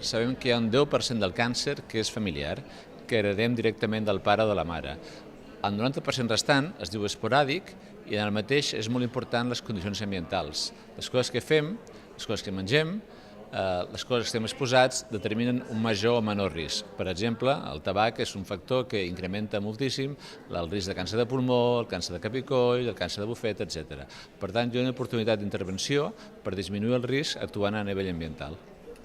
sabem que hi ha un 10% del càncer que és familiar, que heredem directament del pare o de la mare. El 90% restant es diu esporàdic i en el mateix és molt important les condicions ambientals. Les coses que fem, les coses que mengem, les coses que estem exposats determinen un major o menor risc. Per exemple, el tabac és un factor que incrementa moltíssim el risc de càncer de pulmó, el càncer de capicoll, el càncer de bufeta, etc. Per tant, hi ha una oportunitat d'intervenció per disminuir el risc actuant a nivell ambiental.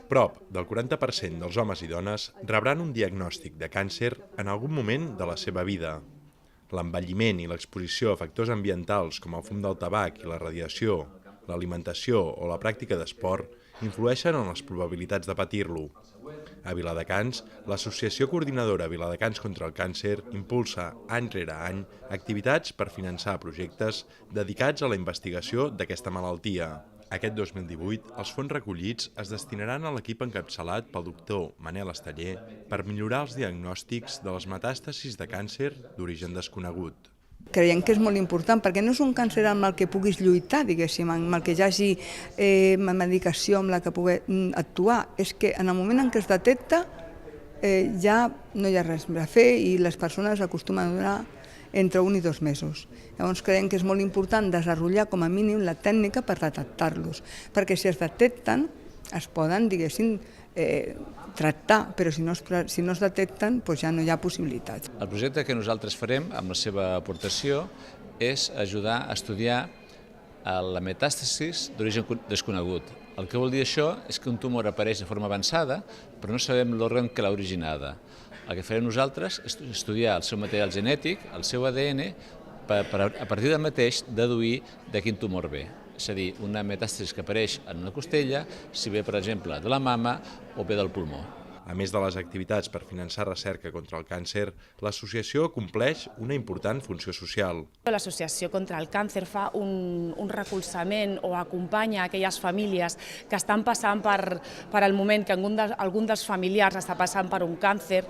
Prop del 40% dels homes i dones rebran un diagnòstic de càncer en algun moment de la seva vida. L'envelliment i l'exposició a factors ambientals com el fum del tabac i la radiació, l'alimentació o la pràctica d'esport influeixen en les probabilitats de patir-lo. A Viladecans, l'Associació Coordinadora Viladecans contra el Càncer impulsa any rere any activitats per finançar projectes dedicats a la investigació d'aquesta malaltia. Aquest 2018, els fons recollits es destinaran a l'equip encapçalat pel doctor Manel Esteller per millorar els diagnòstics de les metàstasis de càncer d'origen desconegut. Creiem que és molt important perquè no és un càncer amb el que puguis lluitar, diguéssim, amb el que hi hagi medicació amb la que pugui actuar. És que en el moment en què es detecta ja no hi ha res a fer i les persones acostumen a durar entre 1 i 2 mesos. Llavors creiem que és molt important desenvolupar com a mínim la tècnica per detectar-los, perquè si es detecten es poden, diguéssim, tractar, però si no es detecten doncs ja no hi ha possibilitats. El projecte que nosaltres farem amb la seva aportació és ajudar a estudiar la metàstasis d'origen desconegut. El que vol dir això és que un tumor apareix de forma avançada, però no sabem l'òrgan que l'ha originada. El que farem nosaltres és estudiar el seu material genètic, el seu ADN, per a partir del mateix deduir de quin tumor ve. És a dir, una metàstasi que apareix en una costella, si ve, per exemple, de la mama o ve del pulmó. A més de les activitats per finançar recerca contra el càncer, l'associació compleix una important funció social. L'Associació contra el Càncer fa un recolzament o acompanya aquelles famílies que estan passant per el moment que algun dels familiars està passant per un càncer,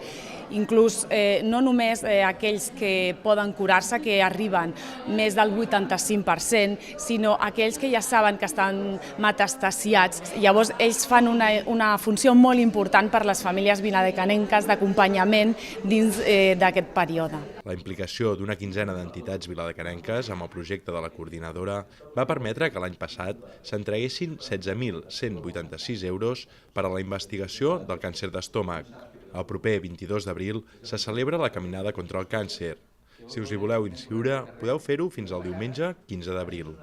inclús no només aquells que poden curar-se, que arriben més del 85%, sinó aquells que ja saben que estan metastasiats. Llavors, ells fan una funció molt important per les famílies viladecanenques d'acompanyament dins d'aquest període. La implicació d'una quinzena d'entitats viladecanenques amb el projecte de la coordinadora va permetre que l'any passat s'entreguessin 16.186 euros per a la investigació del càncer d'estómac. El proper 22 d'abril se celebra la Caminada contra el Càncer. Si us hi voleu inscriure, podeu fer-ho fins al diumenge 15 d'abril.